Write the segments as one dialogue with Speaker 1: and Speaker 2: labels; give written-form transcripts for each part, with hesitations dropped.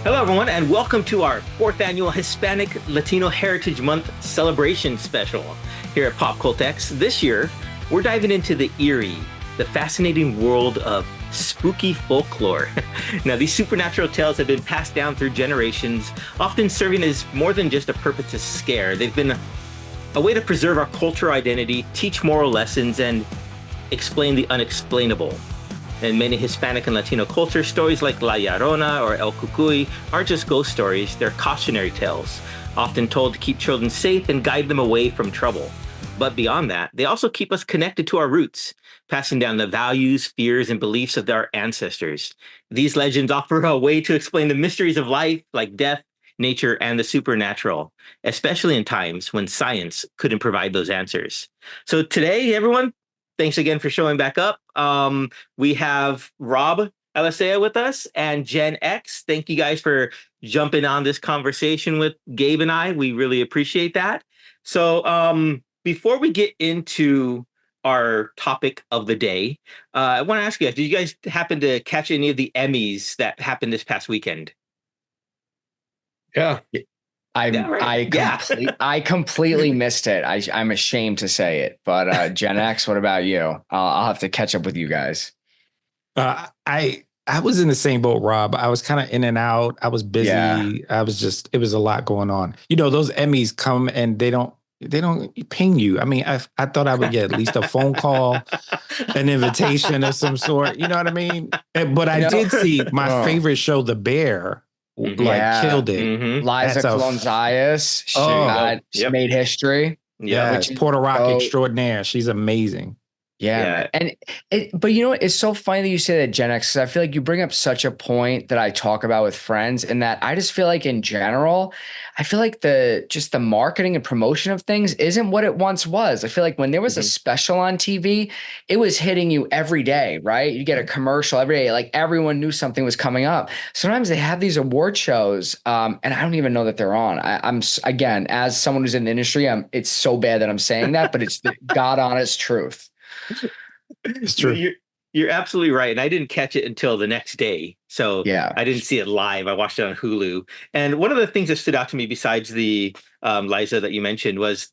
Speaker 1: Hello, everyone, and welcome to our 4th annual Hispanic Latino Heritage Month celebration special here at PopCultX. This year, we're diving into the eerie, the fascinating world of spooky folklore. Now, these supernatural tales have been passed down through generations, often serving as more than just a purpose to scare. They've been a way to preserve our cultural identity, teach moral lessons, and explain the unexplainable. In many Hispanic and Latino cultures, stories like La Llorona or El Cucuy aren't just ghost stories, they're cautionary tales, often told to keep children safe and guide them away from trouble. But beyond that, they also keep us connected to our roots, passing down the values, fears, and beliefs of our ancestors. These legends offer a way to explain the mysteries of life, like death, nature, and the supernatural, especially in times when science couldn't provide those answers. So today, everyone, thanks again for showing back up. We have Rob Alicea with us and Gen X. Thank you guys for jumping on this conversation with Gabe and I. We really appreciate that. So before we get into our topic of the day, I want to ask you guys, did you guys happen to catch any of the Emmys that happened this past weekend?
Speaker 2: Yeah.
Speaker 3: I completely missed it. I'm ashamed to say it, but Gen X, what about you? I'll have to catch up with you guys.
Speaker 2: I was in the same boat, Rob. I was kind of in and out. I was busy.
Speaker 3: Yeah.
Speaker 2: It was a lot going on. You know, those Emmys come and they don't ping you. I mean, I thought I would get at least a phone call, an invitation of some sort. You know what I mean? But I did see my favorite show, The Bear. Killed it.
Speaker 1: Mm-hmm.
Speaker 3: Liza Colon-Zayas, she made history.
Speaker 2: Yeah, Puerto Rico extraordinaire. She's amazing.
Speaker 3: Yeah. But you know what? It's so funny that you say that, Gen X, because I feel like you bring up such a point that I talk about with friends, and that I just feel like in general, I feel like the marketing and promotion of things isn't what it once was. I feel like when there was a special on TV, it was hitting you every day, right? You get a commercial every day. Like everyone knew something was coming up. Sometimes they have these award shows, and I don't even know that they're on. I'm again, as someone who's in the industry, it's so bad that I'm saying that, but it's the God honest truth.
Speaker 1: It's true. You're absolutely right. And I didn't catch it until the next day. So I didn't see it live. I watched it on Hulu. And one of the things that stood out to me besides the Liza that you mentioned was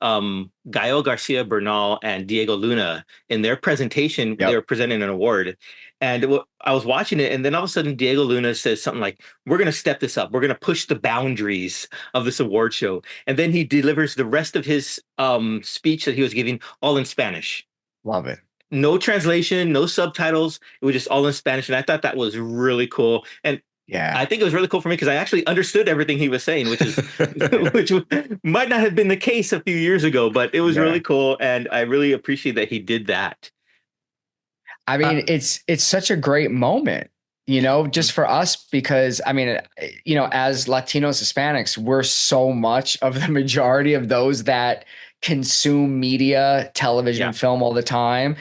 Speaker 1: Gael Garcia Bernal and Diego Luna in their presentation. They were presenting an award. And I was watching it. And then all of a sudden, Diego Luna says something like, we're going to step this up. We're going to push the boundaries of this award show. And then he delivers the rest of his speech that he was giving all in Spanish.
Speaker 3: Love it.
Speaker 1: No translation, no subtitles. It was just all in Spanish. And I thought that was really cool. And I think it was really cool for me because I actually understood everything he was saying, which might not have been the case a few years ago, but it was really cool. And I really appreciate that he did that.
Speaker 3: I mean, it's such a great moment, you know, just for us, because I mean, you know, as Latinos, Hispanics, we're so much of the majority of those that consume media, television, film all the time.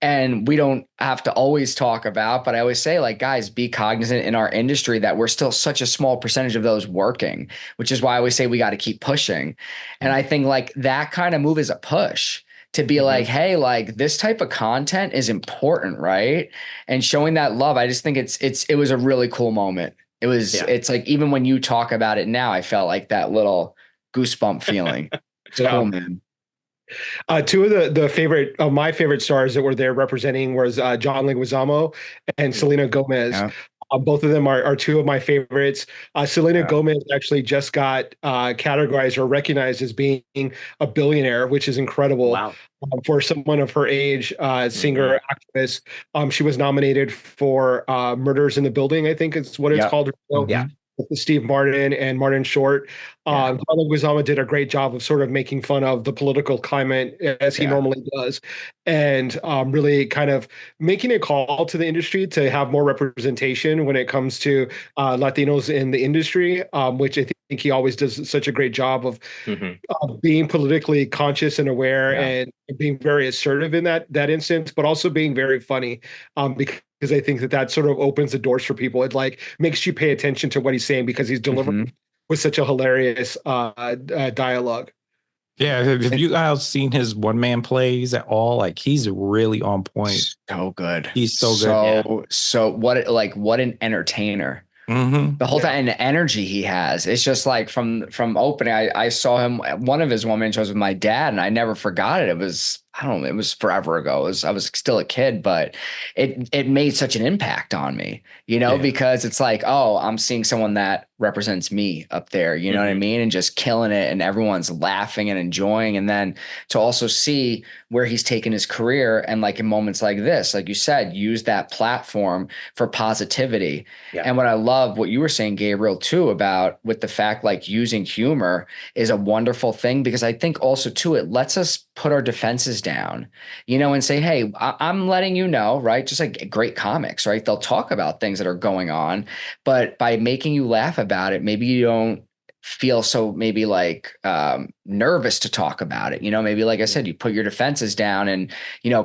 Speaker 3: And we don't have to always talk about, but I always say, like, guys, be cognizant in our industry that we're still such a small percentage of those working, which is why I always say we got to keep pushing. And I think like that kind of move is a push to be like, hey, like this type of content is important, right? And showing that love, I just think it was a really cool moment. It was, it's like, even when you talk about it now, I felt like that little goosebump feeling. It's cool, man.
Speaker 4: Two of my favorite stars that were there representing was John Leguizamo and Selena Gomez. Yeah. Both of them are two of my favorites. Selena Gomez actually just got categorized or recognized as being a billionaire, which is incredible.
Speaker 1: Wow.
Speaker 4: For someone of her age, singer, actress. She was nominated for Murders in the Building, I think is what it's called. Yeah. With Steve Martin and Martin Short. John Leguizamo did a great job of sort of making fun of the political climate as he normally does, and really kind of making a call to the industry to have more representation when it comes to Latinos in the industry, which I think he always does such a great job of being politically conscious and aware and being very assertive in that instance, but also being very funny because I think that sort of opens the doors for people. It like makes you pay attention to what he's saying because he's delivering with such a hilarious dialogue.
Speaker 2: Yeah, have you guys seen his one-man plays at all? Like, he's really on point.
Speaker 3: So good.
Speaker 2: He's so good.
Speaker 3: So what an entertainer.
Speaker 2: Mm-hmm.
Speaker 3: The whole time, and the energy he has, it's just like from opening. I saw him at one of his one-man shows with my dad, and I never forgot it. It was, I don't know, it was forever ago. I was still a kid, but it made such an impact on me, because it's like, oh, I'm seeing someone that represents me up there, you know what I mean? And just killing it, and everyone's laughing and enjoying. And then to also see where he's taken his career, and like in moments like this, like you said, use that platform for positivity. Yeah. And what I love, what you were saying, Gabriel, too, about with the fact like using humor is a wonderful thing, because I think also too, it lets us put our defenses down, and say, hey, I'm letting you know, right? Just like great comics, right? They'll talk about things that are going on, but by making you laugh about it, maybe you don't feel so maybe like nervous to talk about it. Maybe like I said, you put your defenses down and,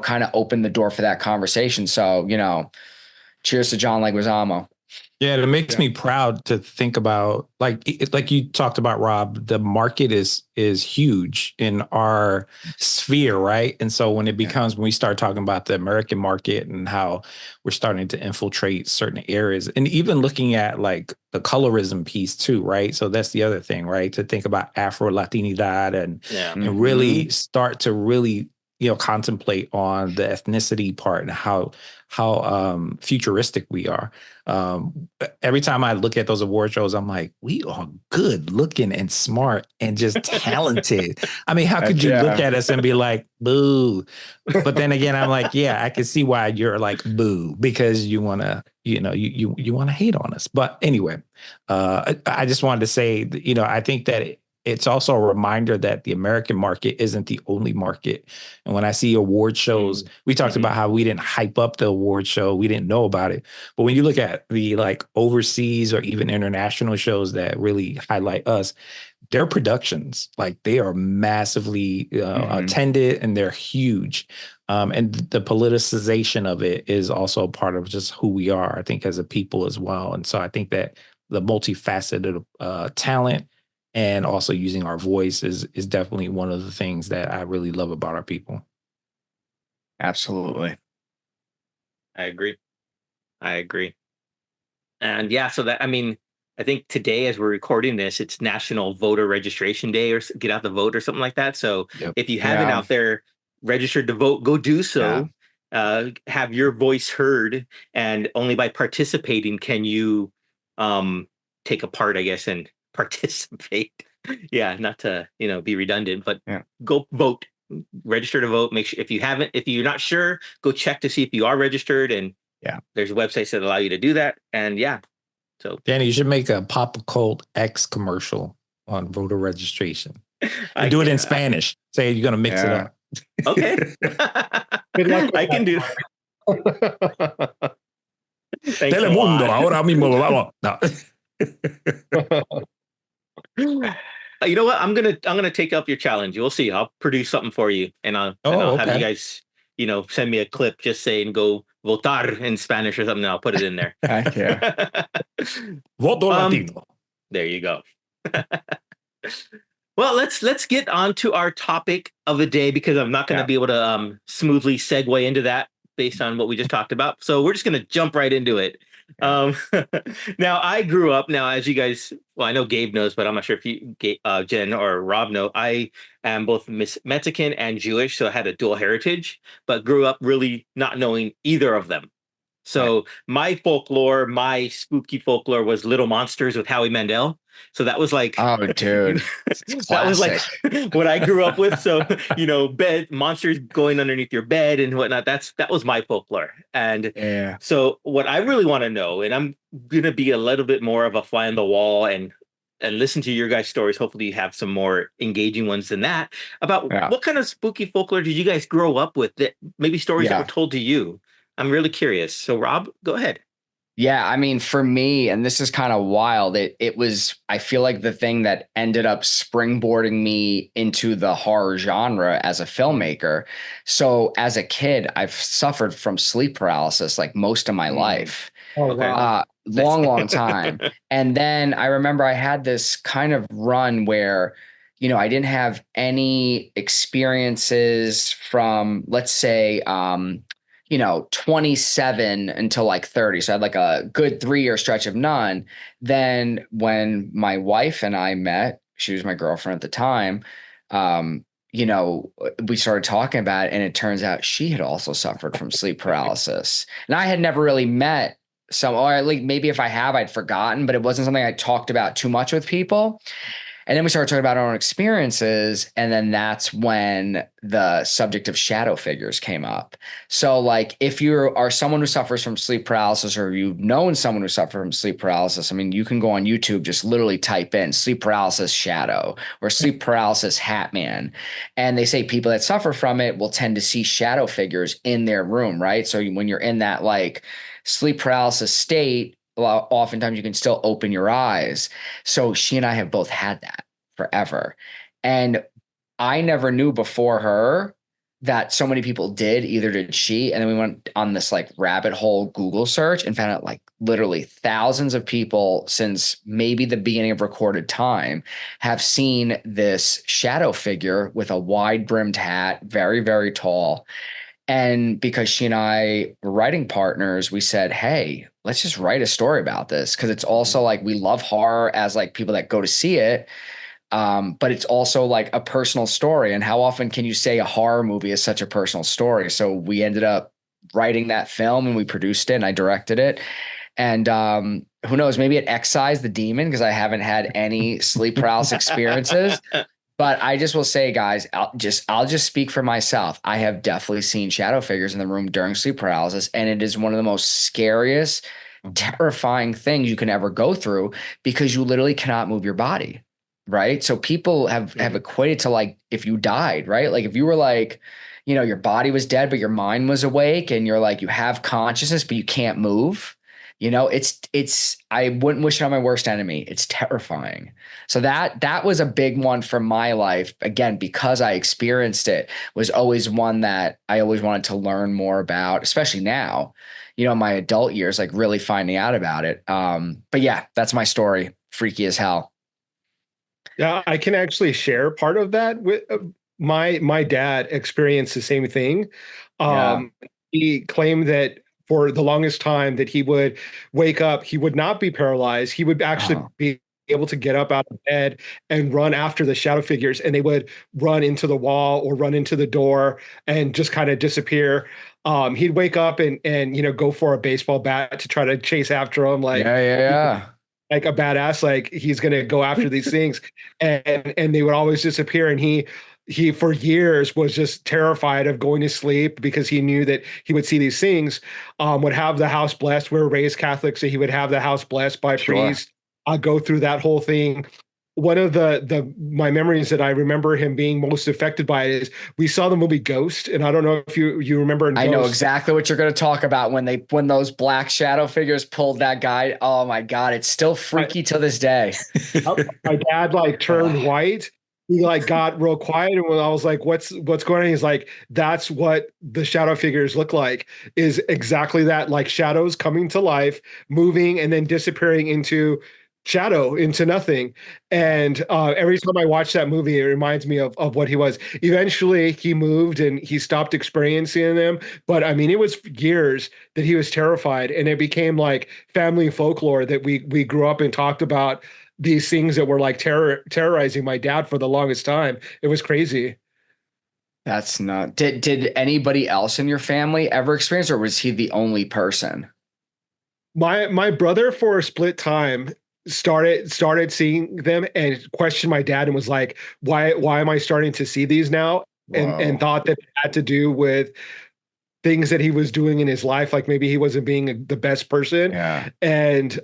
Speaker 3: kind of open the door for that conversation. So, cheers to John Leguizamo.
Speaker 2: Yeah, it makes me proud to think about, like you talked about, Rob, the market is huge in our sphere, right? And so when when we start talking about the American market and how we're starting to infiltrate certain areas, and even looking at like the colorism piece too, right? So that's the other thing, right? To think about Afro-Latinidad and really start to really, contemplate on the ethnicity part and how futuristic we are. Every time I look at those award shows, I'm like, we are good looking and smart and just talented. I mean, how could you look at us and be like, boo? But then again, I'm like, yeah, I can see why you're like, boo, because you want to, you want to hate on us. But anyway, I just wanted to say, I think that it's also a reminder that the American market isn't the only market. And when I see award shows, we talked about how we didn't hype up the award show. We didn't know about it. But when you look at the like overseas or even international shows that really highlight us, their productions, like they are massively attended, and they're huge. And the politicization of it is also part of just who we are, I think, as a people as well. And so I think that the multifaceted talent and also using our voice is definitely one of the things that I really love about our people.
Speaker 3: Absolutely.
Speaker 1: I agree. And yeah, so that, I mean, I think today as we're recording this, it's National Voter Registration Day, or get out the vote or something like that. So if you haven't out there registered to vote, go do so. Have your voice heard, and only by participating can you take a part, I guess, and participate. Not to be redundant, but go vote, register to vote. Make sure if you're not sure, go check to see if you are registered, and there's websites that allow you to do that. And so
Speaker 2: Danny, you should make a PopCultX commercial on voter registration and do it in Spanish. Say you're gonna mix it up.
Speaker 1: Okay. Good luck. I can do that.
Speaker 2: Telemundo, ahora mismo vamos. No.
Speaker 1: You know what? I'm gonna take up your challenge. We'll see. I'll produce something for you, and I'll have you guys, send me a clip just saying "go votar" in Spanish or something. And I'll put it in there.
Speaker 3: Heck yeah.
Speaker 2: Voto Latino.
Speaker 1: There you go. Well, let's get on to our topic of the day, because I'm not going to be able to smoothly segue into that based on what we just talked about. So we're just going to jump right into it. Now, I grew up, as you guys, well, I know Gabe knows, but I'm not sure if you, Jen or Rob know, I am both Mexican and Jewish, so I had a dual heritage, but grew up really not knowing either of them. So my folklore, my spooky folklore was Little Monsters with Howie Mandel. So that was like,
Speaker 3: oh, dude,
Speaker 1: that was like what I grew up with. So, bed monsters going underneath your bed and whatnot. That was my folklore. And so what I really want to know, and I'm going to be a little bit more of a fly on the wall and listen to your guys' stories. Hopefully you have some more engaging ones than that, about what kind of spooky folklore did you guys grow up with, that maybe stories that were told to you? I'm really curious. So Rob, go ahead.
Speaker 3: Yeah, I mean, for me, and this is kind of wild, it was, I feel like, the thing that ended up springboarding me into the horror genre as a filmmaker. So as a kid, I've suffered from sleep paralysis like most of my life.
Speaker 4: Oh, wow.
Speaker 3: Long time. And then I remember I had this kind of run where, I didn't have any experiences from, let's say, 27 until like 30. So I had like a good 3-year stretch of none. Then when my wife and I met, she was my girlfriend at the time. We started talking about it, and it turns out she had also suffered from sleep paralysis. And I had never really met or at least maybe if I have, I'd forgotten, but it wasn't something I talked about too much with people. And then we started talking about our own experiences. And then that's when the subject of shadow figures came up. So like, if you are someone who suffers from sleep paralysis, or you've known someone who suffered from sleep paralysis, I mean, you can go on YouTube, just literally type in sleep paralysis shadow or sleep paralysis hat man. And they say people that suffer from it will tend to see shadow figures in their room, right? So when you're in that like sleep paralysis state, oftentimes you can still open your eyes. So she and I have both had that forever. And I never knew before her that so many people did, either did she. And then we went on this like rabbit hole Google search and found out like literally thousands of people since maybe the beginning of recorded time have seen this shadow figure with a wide brimmed hat, very, very tall. And because she and I were writing partners, we said, hey, let's just write a story about this. Cause it's also like, we love horror as like people that go to see it. But it's also like a personal story. And how often can you say a horror movie is such a personal story? So we ended up writing that film, and we produced it, and I directed it. And who knows, maybe it excised the demon, because I haven't had any sleep paralysis experiences. But I just will say, guys, I'll just speak for myself. I have definitely seen shadow figures in the room during sleep paralysis, and it is one of the most scariest, terrifying things you can ever go through, because you literally cannot move your body, right? So people have equated to like if you died, right? Like if you were like, your body was dead, but your mind was awake, and you're like, you have consciousness, but you can't move. I wouldn't wish it on my worst enemy. It's terrifying. So that was a big one from my life. Again, because I experienced it, was always one that I always wanted to learn more about, especially now, my adult years, like really finding out about it. But yeah, that's my story. Freaky as hell.
Speaker 4: Yeah, I can actually share part of that with my dad experienced the same thing. He claimed that for the longest time that he would wake up, he would not be paralyzed. He would actually be able to get up out of bed and run after the shadow figures, and they would run into the wall or run into the door and just kind of disappear. He'd wake up and go for a baseball bat to try to chase after them, like like a badass, like he's gonna go after these things, and they would always disappear. And he for years was just terrified of going to sleep, because he knew that he would see these things, would have the house blessed. We were raised Catholic, so he would have the house blessed by priest. I'll go through that whole thing. One of my memories that I remember him being most affected by is we saw the movie Ghost, and I don't know if you remember.
Speaker 3: I know exactly what you're going to talk about when those black shadow figures pulled that guy. Oh my God, it's still freaky to this day.
Speaker 4: My dad like turned white. He like got real quiet, and when I was like, what's going on? He's like, that's what the shadow figures look like, is exactly that, like shadows coming to life, moving, and then disappearing into shadow, into nothing. And every time I watch that movie, it reminds me of what he was. Eventually he moved and he stopped experiencing them, but I mean, it was years that he was terrified, and it became like family folklore that we grew up and talked about these things that were like terrorizing my dad for the longest time. It was crazy.
Speaker 3: That's not. Did anybody else in your family ever experience, or was he the only person?
Speaker 4: My brother, for a split time, started seeing them and questioned my dad and was like, why am I starting to see these now? And thought that it had to do with things that he was doing in his life, like maybe he wasn't being the best person. And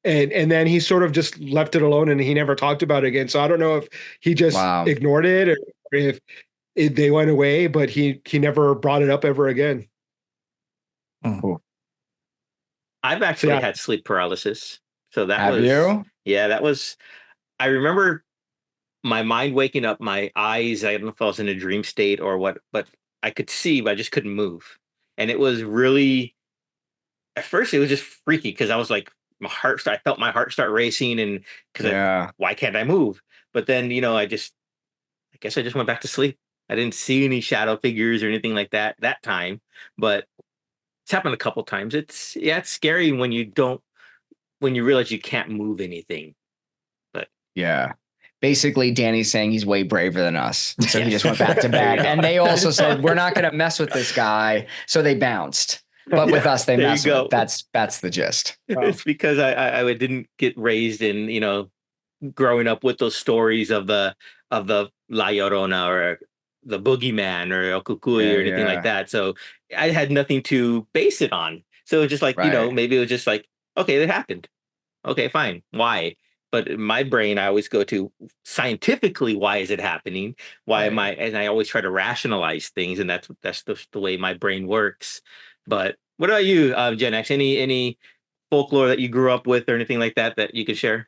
Speaker 4: then he sort of just left it alone, and he never talked about it again. So I don't know if he just ignored it, or if they went away, but he never brought it up ever again.
Speaker 1: I've actually had sleep paralysis. So that
Speaker 3: Have you?
Speaker 1: Yeah, that was, I remember my mind waking up, my eyes, I don't know if I was in a dream state or what, but I could see, but I just couldn't move. And it was really, at first it was just freaky, because I was like, I felt my heart start racing, and why can't I move? But then, I guess I just went back to sleep. I didn't see any shadow figures or anything like that time, but It's happened a couple times. It's scary when you realize you can't move anything. But
Speaker 3: yeah. Basically, Danny's saying he's way braver than us. So he just went back to
Speaker 1: There you
Speaker 3: bed.
Speaker 1: go.
Speaker 3: And they also said, we're not going to mess with this guy. So they bounced. But with us, they
Speaker 1: there you
Speaker 3: mess
Speaker 1: go.
Speaker 3: with. That's the gist.
Speaker 1: It's because I didn't get raised in, growing up with those stories of the La Llorona or the boogeyman or El Cucuy or anything like that. So I had nothing to base it on. So it was just like, maybe it was just like, okay, that happened. Okay, fine. Why? But in my brain, I always go to scientifically, why is it happening? Why am I? And I always try to rationalize things, and that's the way my brain works. But what about you, Gen X? Any folklore that you grew up with or anything like that you could share?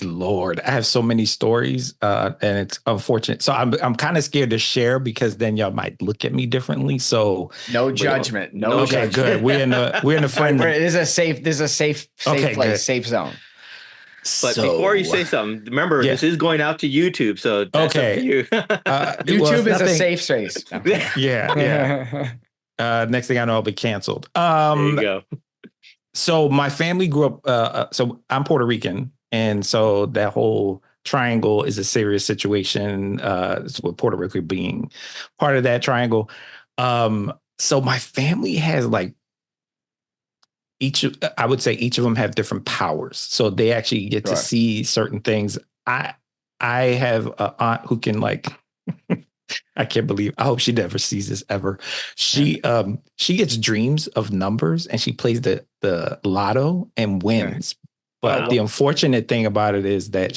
Speaker 2: Lord, I have so many stories, and it's unfortunate. So I'm kind of scared to share because then y'all might look at me differently. So
Speaker 3: no judgment. No
Speaker 2: okay,
Speaker 3: judgment.
Speaker 2: good. We're in the friend.
Speaker 3: This is a safe place, good. Safe zone.
Speaker 1: But before you say something, remember this is going out to YouTube, so that's up to you.
Speaker 3: YouTube is a safe space.
Speaker 2: Yeah. Next thing I know, I'll be canceled.
Speaker 1: There you go.
Speaker 2: So my family grew up. So I'm Puerto Rican, and so that whole triangle is a serious situation. With Puerto Rico being part of that triangle. So my family has like I would say each of them have different powers. So they actually get to see certain things. I have an aunt who can like, I can't believe, I hope she never sees this ever. She gets dreams of numbers and she plays the lotto and wins. But the unfortunate thing about it is that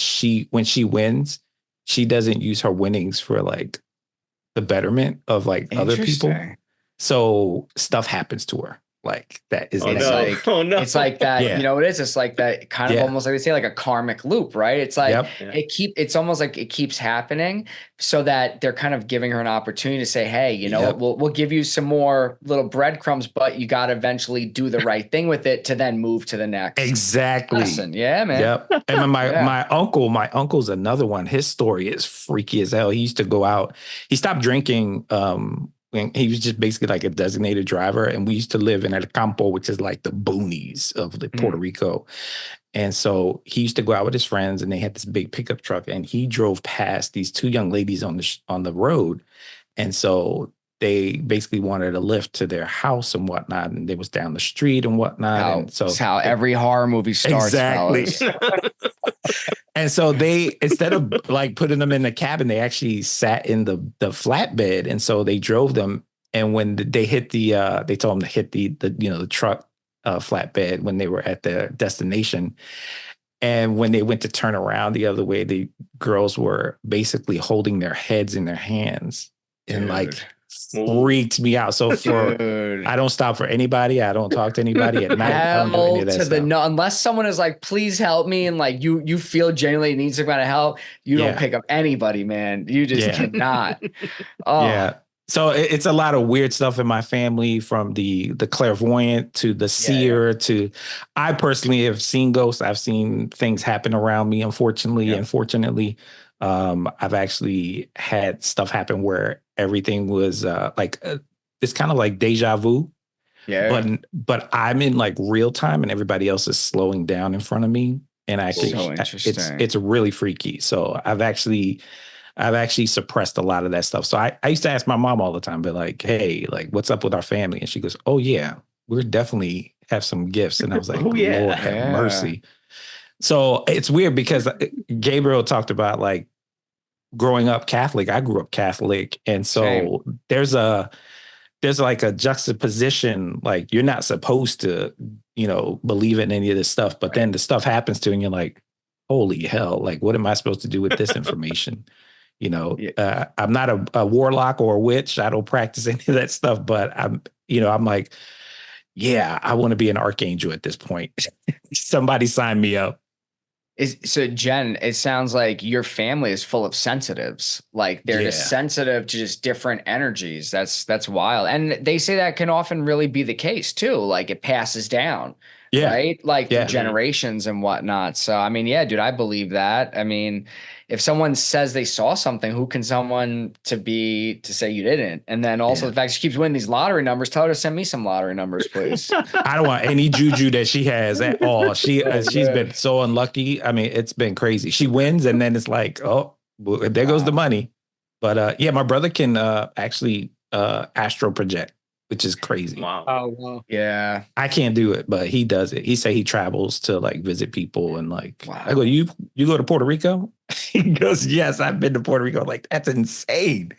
Speaker 2: when she wins, she doesn't use her winnings for like the betterment of like other people. So stuff happens to her. Like that is
Speaker 3: it's like that, you know what it is? It's like that kind of almost like they say like a karmic loop, right? It's like it's almost like it keeps happening so that they're kind of giving her an opportunity to say, hey, you know what, we'll give you some more little breadcrumbs, but you got to eventually do the right thing with it to then move to the next.
Speaker 2: Exactly.
Speaker 3: lesson. Yeah, man.
Speaker 2: Yep. And my uncle's another one. His story is freaky as hell. He used to go out. He stopped drinking and he was just basically like a designated driver. And we used to live in El Campo, which is like the boonies of Puerto Rico. And so he used to go out with his friends and they had this big pickup truck and he drove past these two young ladies on the road. And so they basically wanted a lift to their house and whatnot. And they was down the street and whatnot.
Speaker 3: That's how every horror movie starts.
Speaker 2: Exactly. And so they, instead of like putting them in the cabin, they actually sat in the flatbed. And so they drove them. And when they hit they told them to hit the truck flatbed when they were at their destination. And when they went to turn around the other way, the girls were basically holding their heads in their hands and like freaked me out. So I don't stop for anybody. I don't talk to anybody at night. I don't do any of that stuff.
Speaker 3: Unless someone is like, please help me. And like, you feel genuinely need some kind of help. You don't pick up anybody, man. You just cannot.
Speaker 2: Yeah. So it's a lot of weird stuff in my family, from the clairvoyant to the seer to, I personally have seen ghosts. I've seen things happen around me. Unfortunately and fortunately, I've actually had stuff happen where everything was it's kind of like deja vu. Yeah. But I'm in like real time and everybody else is slowing down in front of me. And I think it's really freaky. So I've actually suppressed a lot of that stuff. So I used to ask my mom all the time, but like, hey, like what's up with our family? And she goes, oh yeah, we're definitely have some gifts. And I was like, Lord have mercy. So it's weird because Gabriel talked about like growing up Catholic. I grew up Catholic. And so there's like a juxtaposition, like you're not supposed to, believe in any of this stuff, but then the stuff happens to you and you're like, holy hell, like what am I supposed to do with this information? I'm not a warlock or a witch. I don't practice any of that stuff, but I'm like, yeah, I want to be an archangel at this point. Somebody sign me up.
Speaker 3: So Jen, it sounds like your family is full of sensitives. Like they're just sensitive to just different energies. That's wild. And they say that can often really be the case too. Like it passes down, right? Like through generations and whatnot. So, I mean, yeah, dude, I believe that. I mean, if someone says they saw something, who can someone to say you didn't? And then also the fact she keeps winning these lottery numbers, tell her to send me some lottery numbers, please.
Speaker 2: I don't want any juju that she has at all. She's been so unlucky. I mean, it's been crazy. She wins and then it's like, oh, well, there goes the money. But my brother can actually astral project, which is crazy.
Speaker 1: Wow.
Speaker 4: Oh, wow.
Speaker 3: Yeah.
Speaker 2: I can't do it, but he does it. He say he travels to like visit people and like, I go, you go to Puerto Rico? He goes, yes, I've been to Puerto Rico. Like, that's insane.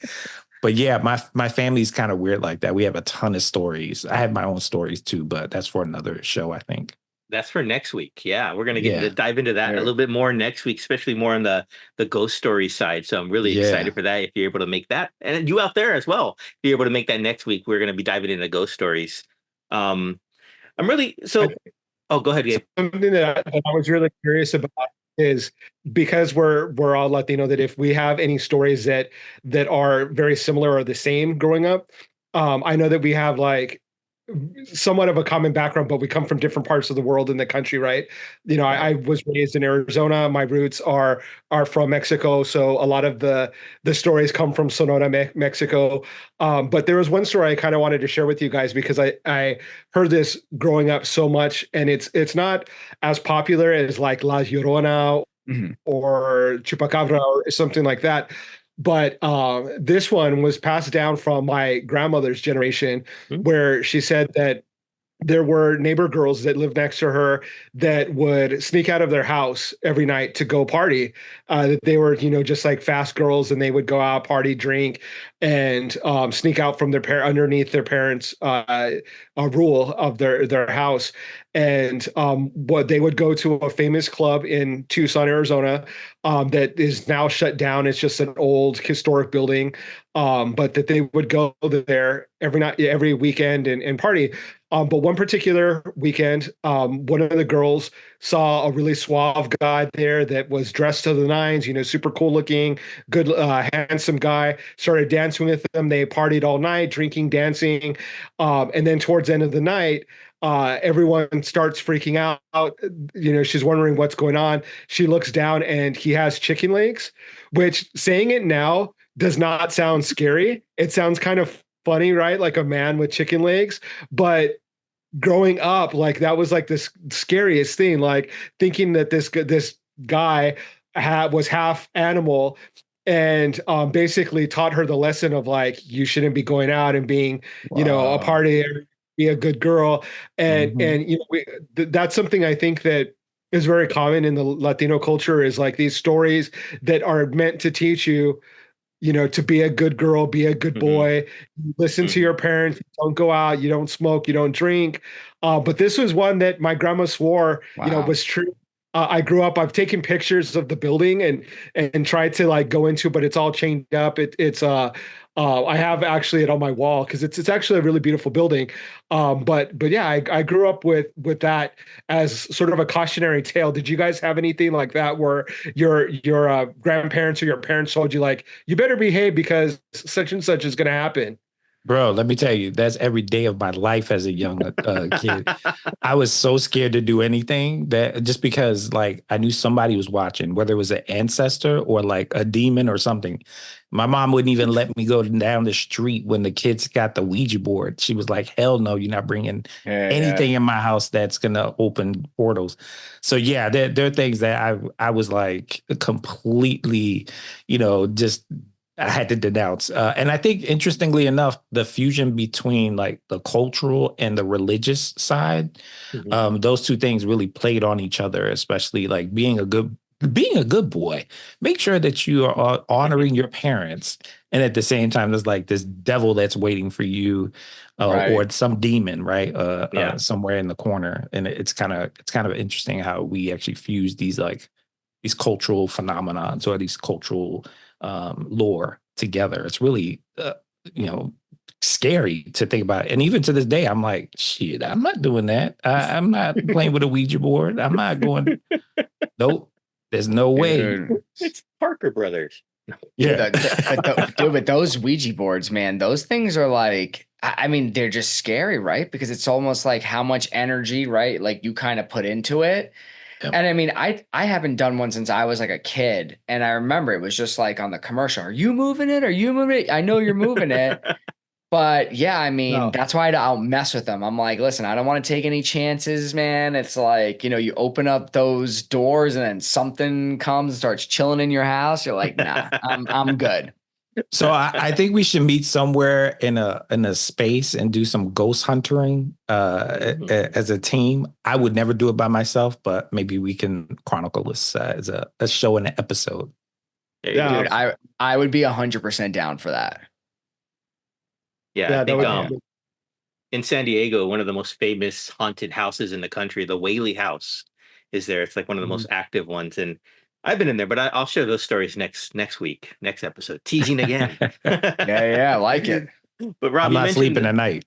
Speaker 2: But yeah, my family's kind of weird like that. We have a ton of stories. I have my own stories too, but that's for another show, I think.
Speaker 1: That's for next week. Yeah, we're gonna get to dive into that a little bit more next week, especially more on the ghost story side. So I'm really excited for that. If you're able to make that, and you out there as well, if you're able to make that next week, we're gonna be diving into ghost stories. I'm really Oh, go ahead, Gabe.
Speaker 4: Something that I was really curious about is because we're all Latino, that if we have any stories that are very similar or the same growing up, I know that we have like somewhat of a common background, but we come from different parts of the world in the country, right? You know, I was raised in Arizona. My roots are from Mexico, so a lot of the stories come from Sonora, Mexico. But there was one story I kind of wanted to share with you guys because I heard this growing up so much, and it's not as popular as like La Llorona or Chupacabra or something like that. But this one was passed down from my grandmother's generation, where she said that there were neighbor girls that lived next to her that would sneak out of their house every night to go party. That they were, you know, just like fast girls, and they would go out, party, drink, and sneak out from underneath their parents' rule of their house. And what they would go to a famous club in Tucson, Arizona, that is now shut down. It's just an old historic building, but that they would go there every night, every weekend, and party. But one particular weekend, one of the girls saw a really suave guy there that was dressed to the nines, you know, super cool looking, good, handsome guy, started dancing with them. They partied all night, drinking, dancing. And then towards the end of the night, everyone starts freaking out. You know, she's wondering what's going on. She looks down and he has chicken legs, which, saying it now, does not sound scary. It sounds kind of funny, right? Like a man with chicken legs. But growing up, like, that was like this scariest thing, like thinking that this guy was half animal, and basically taught her the lesson of like, you shouldn't be going out and being, you know, a party, be a good girl. And you know, that's something I think that is very common in the Latino culture, is like these stories that are meant to teach you, you know, to be a good girl, be a good boy, listen to your parents, don't go out, you don't smoke, you don't drink. But this was one that my grandma swore, you know, was true. I grew up, I've taken pictures of the building and tried to like go into, but it's all chained up. I have actually it on my wall because it's actually a really beautiful building. But yeah, I grew up with that as sort of a cautionary tale. Did you guys have anything like that where your grandparents or your parents told you like, you better behave because such and such is going to happen?
Speaker 2: Bro, let me tell you, that's every day of my life as a young kid. I was so scared to do anything, that just because like I knew somebody was watching, whether it was an ancestor or like a demon or something. My mom wouldn't even let me go down the street when the kids got the Ouija board. She was like, hell no, you're not bringing anything in my house that's going to open portals. So yeah, there are things that I was like completely, you know, just I had to denounce. And I think, interestingly enough, the fusion between like the cultural and the religious side, those two things really played on each other, especially like being a good boy. Make sure that you are honoring your parents. And at the same time, there's like this devil that's waiting for you, or some demon, right? Somewhere in the corner. And it's kind of interesting how we actually fuse these cultural phenomenons or these cultural lore together. It's really, you know, scary to think about. And even to this day, I'm like, shit, I'm not doing that. I'm not playing with a Ouija board. I'm not going. Nope. There's no way.
Speaker 1: It's Parker Brothers.
Speaker 2: Yeah.
Speaker 3: But those Ouija boards, man, those things are like, I mean, they're just scary, right? Because it's almost like how much energy, right? Like you kind of put into it.
Speaker 2: Yep.
Speaker 3: And I mean, I haven't done one since I was like a kid. And I remember it was just like on the commercial, are you moving it? Are you moving it? I know you're moving it. But yeah, I mean, that's why I'll mess with them. I'm like, listen, I don't want to take any chances, man. It's like, you open up those doors and then something comes and starts chilling in your house. You're like, nah, I'm good.
Speaker 2: So I think we should meet somewhere in a space and do some ghost hunting as a team. I would never do it by myself, but maybe we can chronicle this as a show and an episode.
Speaker 3: Yeah, dude, I would be 100% down for that.
Speaker 1: Yeah, I think in San Diego, one of the most famous haunted houses in the country, the Whaley House, is there. It's like one of the most active ones, and I've been in there. But I'll share those stories next week, next episode. Teasing again.
Speaker 3: yeah, I like it.
Speaker 1: But Rob,
Speaker 2: I'm not sleeping tonight.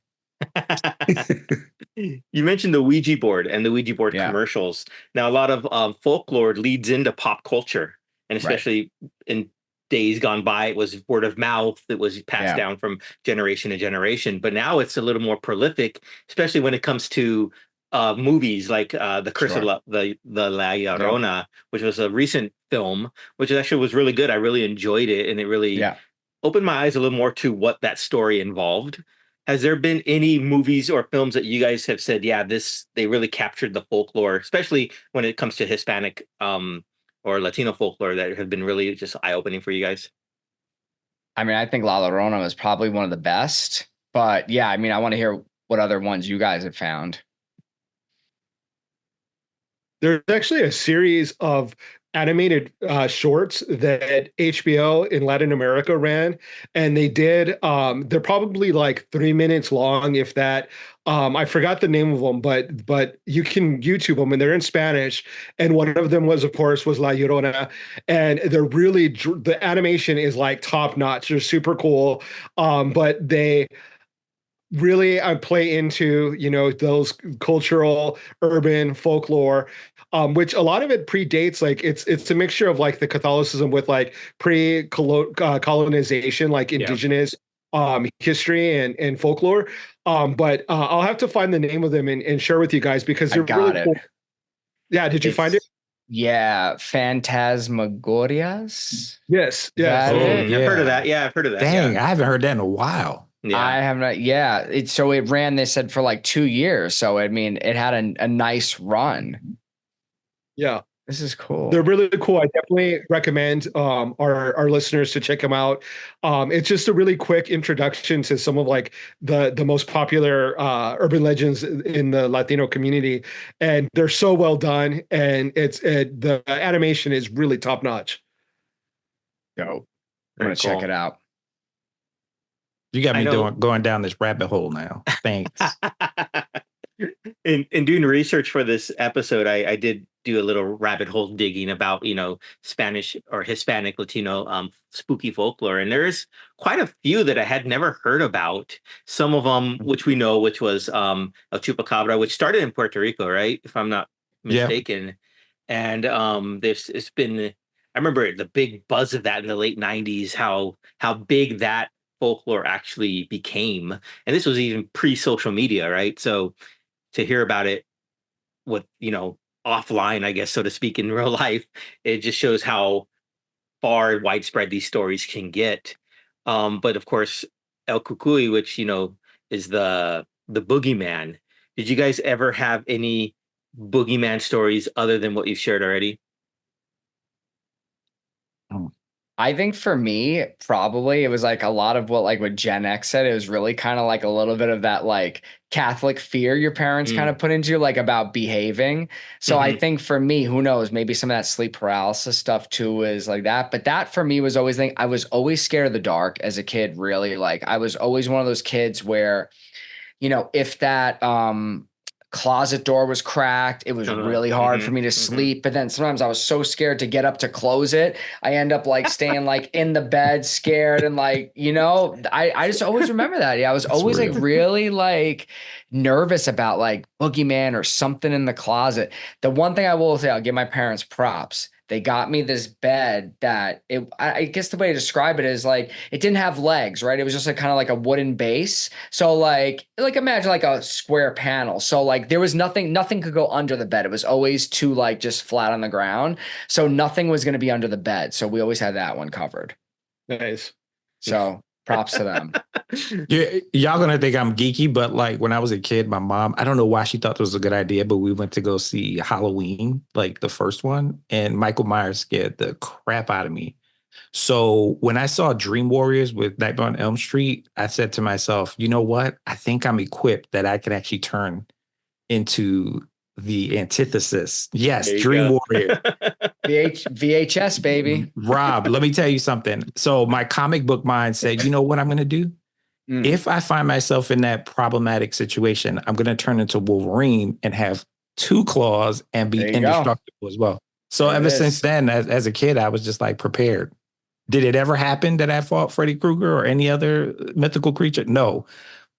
Speaker 1: You mentioned the Ouija board and the Ouija board commercials. Now, a lot of folklore leads into pop culture, and especially in days gone by, it was word of mouth. It was passed down from generation to generation. But now it's a little more prolific, especially when it comes to movies like The Curse of La Llorona, which was a recent film, which actually was really good. I really enjoyed it, and it really opened my eyes a little more to what that story involved. Has there been any movies or films that you guys have said, they really captured the folklore, especially when it comes to Hispanic or Latino folklore, that have been really just eye-opening for you guys?
Speaker 3: I mean, I think La Llorona was probably one of the best, but yeah, I mean, I want to hear what other ones you guys have found.
Speaker 4: There's actually a series of animated shorts that HBO in Latin America ran, and they did they're probably like 3 minutes long, if that. I forgot the name of them, but you can YouTube them, and they're in Spanish, and one of them was La Llorona, and they're really, the animation is like top notch. They're super cool, but they really play into those cultural urban folklore, which a lot of it predates, like it's a mixture of like the Catholicism with like colonization, like indigenous history and folklore, but I'll have to find the name of them and share with you guys, because they're really cool. Yeah, did you find it?
Speaker 3: Yeah, Phantasmagorias.
Speaker 4: Yes.
Speaker 1: I've heard of that. Yeah, I've heard of that.
Speaker 2: Dang, I haven't heard that in a while.
Speaker 3: Yeah. I have not. Yeah. So it ran, they said, for like 2 years. So, I mean, it had a nice run.
Speaker 4: Yeah.
Speaker 3: This is cool.
Speaker 4: They're really cool. I definitely recommend our listeners to check them out. It's just a really quick introduction to some of like the most popular urban legends in the Latino community. And they're so well done. And the animation is really top notch.
Speaker 3: Dope. I'm going to check it out.
Speaker 2: You got me going down this rabbit hole now. Thanks.
Speaker 1: In doing research for this episode, I did do a little rabbit hole digging about, Spanish or Hispanic Latino spooky folklore. And there's quite a few that I had never heard about. Some of them, which we know, which was El Chupacabra, which started in Puerto Rico, right? If I'm not mistaken. And it's been, I remember the big buzz of that in the late 90s, how big that folklore actually became. And this was even pre-social media, right? So to hear about it with, offline, I guess, so to speak, in real life, it just shows how far widespread these stories can get. But of course, El Cucuy, which, is the boogeyman. Did you guys ever have any boogeyman stories other than what you've shared already?
Speaker 3: I think for me, probably it was like a lot of what Gen X said. It was really kind of like a little bit of that like Catholic fear your parents kind of put into you, like about behaving. So I think for me, who knows, maybe some of that sleep paralysis stuff too is like that. But that for me was always I was always scared of the dark as a kid, really. Like I was always one of those kids where, if that closet door was cracked, it was really hard for me to sleep. But then sometimes I was so scared to get up to close it, I end up like staying like in the bed scared, and like I just always remember that. I was always like really like nervous about like boogeyman or something in the closet. The one thing I will say, I'll give my parents props, They got me this bed that I guess the way to describe it is like, it didn't have legs, right? It was just like kind of like a wooden base. So like imagine like a square panel. So like there was nothing could go under the bed. It was always too like just flat on the ground. So nothing was going to be under the bed. So we always had that one covered.
Speaker 4: Nice.
Speaker 3: So props to them.
Speaker 2: Yeah, y'all gonna think I'm geeky, but like when I was a kid, my mom, I don't know why she thought this was a good idea, but we went to go see Halloween, like the first one, and Michael Myers scared the crap out of me. So when I saw Dream Warriors with Nightmare on Elm Street, I said to myself, you know what? I think I'm equipped that I can actually turn into the antithesis. Yes, Dream Warrior.
Speaker 3: VHS, baby.
Speaker 2: Rob, let me tell you something. So my comic book mind said, you know what I'm going to do? If I find myself in that problematic situation, I'm going to turn into Wolverine and have 2 claws and be indestructible as well. So ever since then, as a kid, I was just like prepared. Did it ever happen that I fought Freddy Krueger or any other mythical creature? No.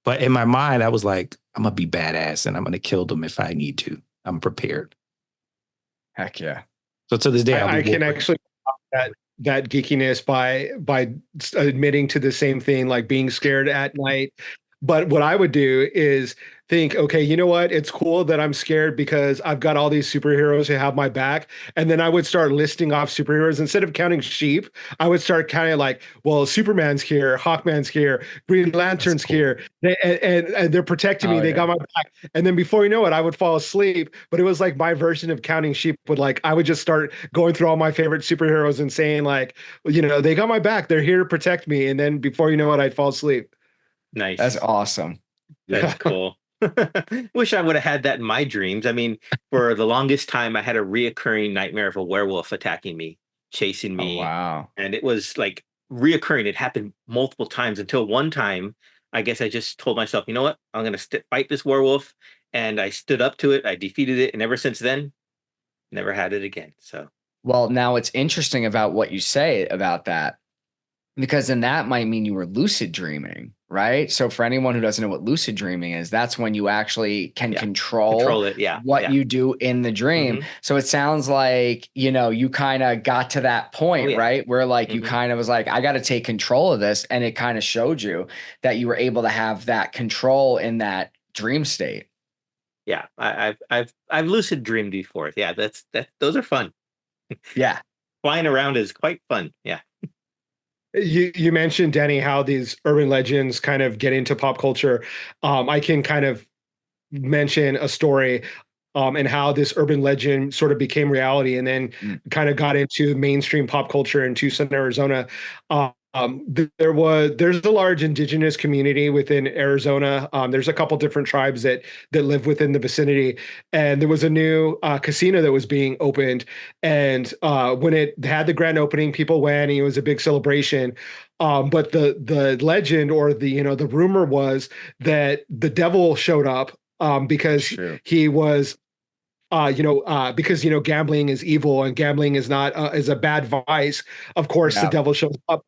Speaker 2: But in my mind, I was like, I'm going to be badass and I'm going to kill them if I need to. I'm prepared.
Speaker 3: Heck yeah.
Speaker 2: So to this day,
Speaker 4: I can actually that geekiness by admitting to the same thing, like being scared at night. But what I would do is think, okay, you know what? It's cool that I'm scared because I've got all these superheroes who have my back. And then I would start listing off superheroes. Instead of counting sheep, I would start counting like, well, Superman's here, Hawkman's here, Green Lantern's here. And they're protecting me. They got my back. And then before you know it, I would fall asleep. But it was like my version of counting sheep I would just start going through all my favorite superheroes and saying like, you know, they got my back. They're here to protect me. And then before you know it, I'd fall asleep.
Speaker 1: Nice.
Speaker 3: That's awesome.
Speaker 1: That's cool. Wish I would have had that in my dreams. I mean, for the longest time, I had a reoccurring nightmare of a werewolf attacking me, chasing me.
Speaker 3: Oh, wow.
Speaker 1: And it was like reoccurring. It happened multiple times until one time, I guess I just told myself, you know what? I'm going to fight this werewolf. And I stood up to it. I defeated it. And ever since then, never had it again. So,
Speaker 3: well, now it's interesting about what you say about that, because then that might mean you were lucid dreaming. Right. So for anyone who doesn't know what lucid dreaming is, that's when you actually can control
Speaker 1: it.
Speaker 3: What you do in the dream. Mm-hmm. So it sounds like, you know, you kind of got to that point, right? Where like you kind of was like, I got to take control of this. And it kind of showed you that you were able to have that control in that dream state.
Speaker 1: Yeah. I've lucid dreamed before. Yeah. Those are fun.
Speaker 3: Yeah.
Speaker 1: Flying around is quite fun. Yeah.
Speaker 4: You mentioned, Danny, how these urban legends kind of get into pop culture. I can kind of mention a story and how this urban legend sort of became reality and then kind of got into mainstream pop culture in Tucson, Arizona. There's a large indigenous community within Arizona. There's a couple different tribes that live within the vicinity, and there was a new casino that was being opened. And when it had the grand opening, people went, and it was a big celebration. But the legend or the rumor was that the devil showed up because he was. Because gambling is evil and gambling is not is a bad vice. Of course, the devil shows up.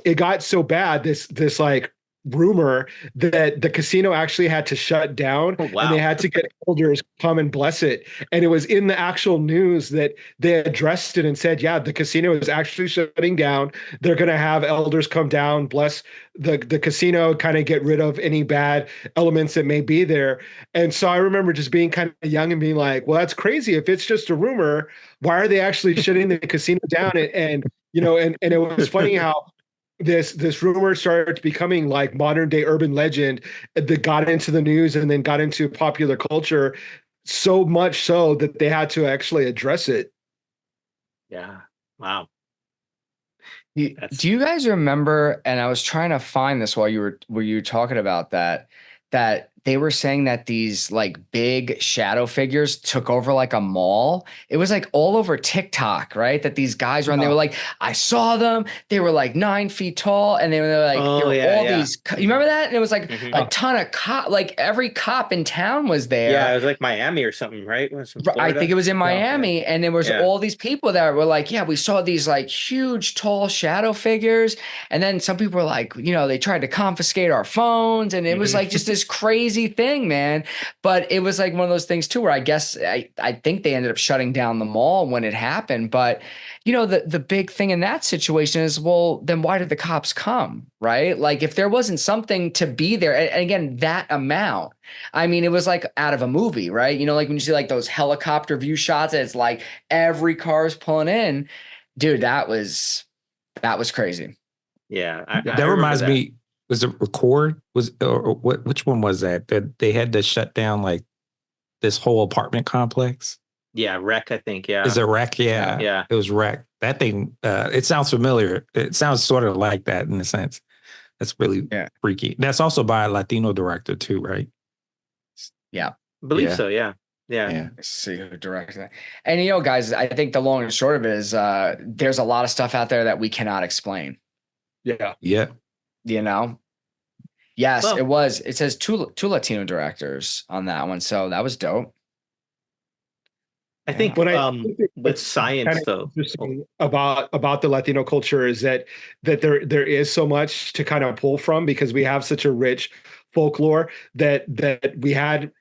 Speaker 4: It got so bad, this like rumor that the casino actually had to shut down.
Speaker 1: Oh, wow.
Speaker 4: And they had to get elders come and bless it. And it was in the actual news that they addressed it and said, yeah, the casino is actually shutting down. They're going to have elders come down, bless the casino, kind of get rid of any bad elements that may be there. And so I remember just being kind of young and being like, well, that's crazy. If it's just a rumor, why are they actually shutting the casino down? And it was funny how this rumor started becoming like modern day urban legend that got into the news and then got into popular culture, so much so that they had to actually address it.
Speaker 1: Yeah. Wow.
Speaker 3: Do you guys remember, and I was trying to find this while you were talking about that they were saying that these like big shadow figures took over like a mall. It was like all over TikTok, right? That these guys were on, they were like, I saw them. They were like 9 feet tall. And they were like, these, you remember that? And it was like a ton of cop, like every cop in town was there.
Speaker 1: Yeah. It was like Miami or something, right?
Speaker 3: I think it was in Miami. And there was all these people that were like, yeah, we saw these like huge, tall shadow figures. And then some people were like, they tried to confiscate our phones. And it was like just this crazy crazy thing, man. But it was like one of those things too, where I guess I think they ended up shutting down the mall when it happened. But you know, the big thing in that situation is, well, then why did the cops come? Right? Like if there wasn't something to be there, and again, that amount, I mean, it was like out of a movie, right? You know, like when you see like those helicopter view shots, it's like every car is pulling in. Dude, that was crazy.
Speaker 1: Yeah.
Speaker 2: That reminds me, was it Record? Or what? Which one was that? That they had to shut down like this whole apartment complex?
Speaker 1: Yeah, Wreck, I think. Yeah.
Speaker 2: Is it Wreck? Yeah.
Speaker 1: Yeah.
Speaker 2: It was Wreck. That thing, it sounds familiar. It sounds sort of like that in a sense. That's really freaky. That's also by a Latino director too, right?
Speaker 3: Yeah.
Speaker 1: Believe so, yeah. Yeah.
Speaker 3: Let's see who directed that. And you know, guys, I think the long and short of it is there's a lot of stuff out there that we cannot explain.
Speaker 4: Yeah.
Speaker 2: Yeah.
Speaker 3: You know? Yes, well, it was. It says two Latino directors on that one. So that was dope.
Speaker 1: I think with science though
Speaker 4: about the Latino culture is that there is so much to kind of pull from, because we have such a rich folklore that we had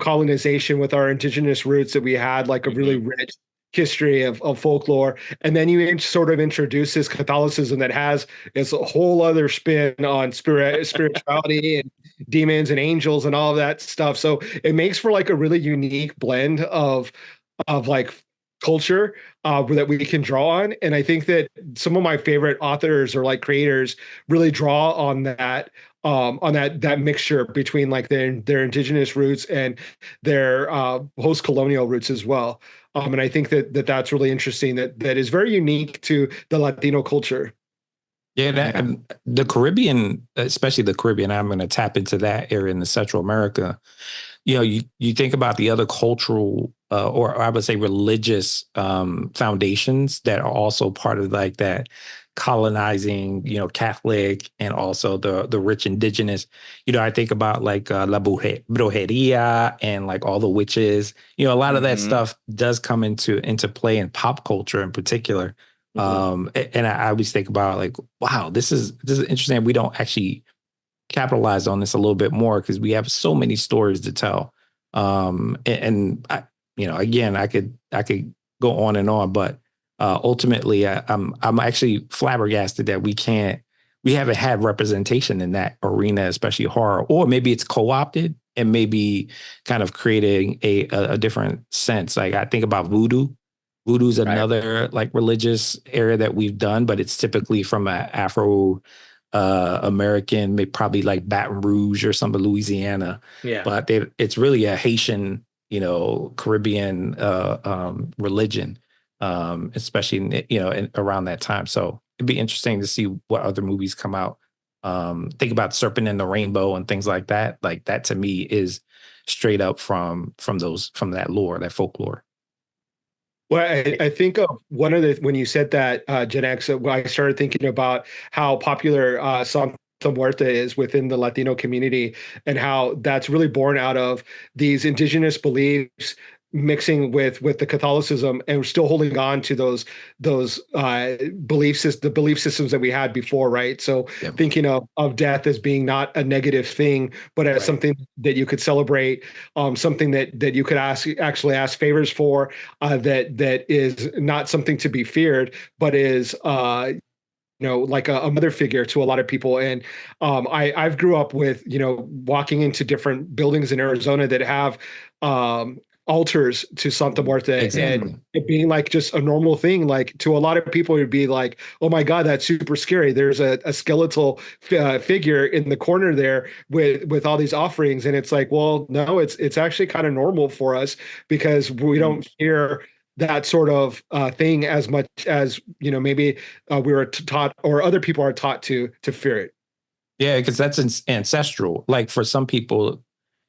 Speaker 4: colonization with our indigenous roots, that we had like a really rich history of folklore. And then you sort of introduce this Catholicism that has this whole other spin on spirituality and demons and angels and all of that stuff. So it makes for like a really unique blend of like culture that we can draw on. And I think that some of my favorite authors or like creators really draw on that mixture between like their indigenous roots and their post-colonial roots as well. And I think that's really interesting. That is very unique to the Latino culture.
Speaker 2: Yeah, the Caribbean, especially the Caribbean, I'm going to tap into that area in the Central America. You know, you think about the other cultural or I would say religious foundations that are also part of like that colonizing, Catholic, and also the rich indigenous. I think about like La Brujeria and like all the witches. A lot of that stuff does come into play in pop culture in particular. And I always think about like, wow, this is interesting. We don't actually capitalize on this a little bit more because we have so many stories to tell. And I, again, I could go on and on, but ultimately, I'm actually flabbergasted that we haven't had representation in that arena, especially horror, or maybe it's co-opted and maybe kind of creating a different sense. Like I think about voodoo. Voodoo is another like religious area that we've done, but it's typically from an Afro American, maybe probably like Baton Rouge or some of Louisiana.
Speaker 1: Yeah,
Speaker 2: but it's really a Haitian, Caribbean religion. Especially, around that time. So it'd be interesting to see what other movies come out. Think about Serpent and the Rainbow and things like that. Like that to me is straight up from that lore, that folklore.
Speaker 4: Well, I think of one of when you said that, Gen X, I started thinking about how popular Santa Muerte is within the Latino community, and how that's really born out of these indigenous beliefs mixing with the Catholicism, and we're still holding on to those belief systems that we had before, right? So thinking of death as being not a negative thing, but as something that you could celebrate, something that you could actually ask favors for, that is not something to be feared, but is like a mother figure to a lot of people. And I've grew up with, walking into different buildings in Arizona that have altars to Santa Muerte, and it being like just a normal thing. Like to a lot of people, it'd be like, oh my God, that's super scary. There's a skeletal figure in the corner there with all these offerings. And it's like, well, no, it's actually kind of normal for us, because we don't fear that sort of thing as much as, maybe we were taught, or other people are taught to fear it.
Speaker 2: Yeah, because that's ancestral. Like for some people,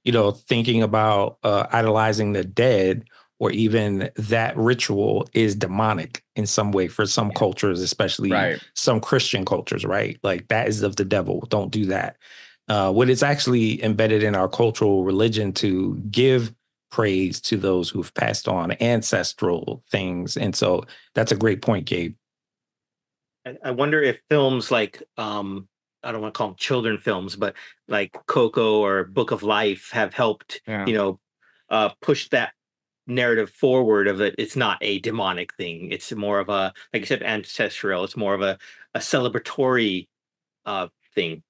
Speaker 2: thinking about idolizing the dead, or even that ritual is demonic in some way for some cultures, especially some Christian cultures, right? Like that is of the devil. Don't do that. When it's actually embedded in our cultural religion to give praise to those who've passed on, ancestral things. And so that's a great point, Gabe.
Speaker 1: I wonder if films like I don't want to call them children films, but like Coco or Book of Life have helped, push that narrative forward of it. It's not a demonic thing. It's more of a, like you said, ancestral. It's more of a celebratory thing.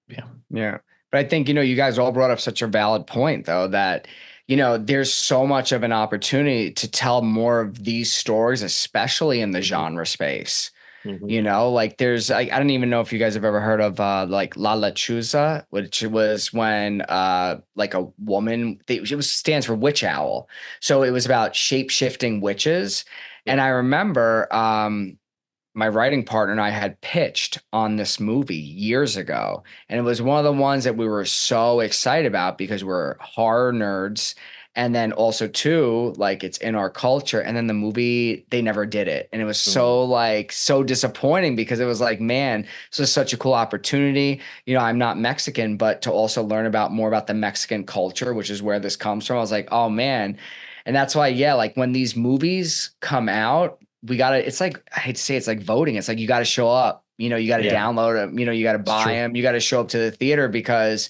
Speaker 2: Yeah.
Speaker 3: Yeah. But I think, you guys all brought up such a valid point, though, that, there's so much of an opportunity to tell more of these stories, especially in the genre space. Like I don't even know if you guys have ever heard of like La Lechuza, which was when like a woman, it stands for witch owl. So it was about shape-shifting witches. And I remember my writing partner and I had pitched on this movie years ago. And it was one of the ones that we were so excited about because we're horror nerds. And then also too, like it's in our culture. And then the movie, they never did it. And it was so disappointing because it was like, man, this is such a cool opportunity. I'm not Mexican, but to also learn more about the Mexican culture, which is where this comes from. I was like, oh man. And that's why, like when these movies come out, it's like, I hate to say it's like voting. It's like, you got to show up, you got to download them, you got to buy them, you got to show up to the theater because,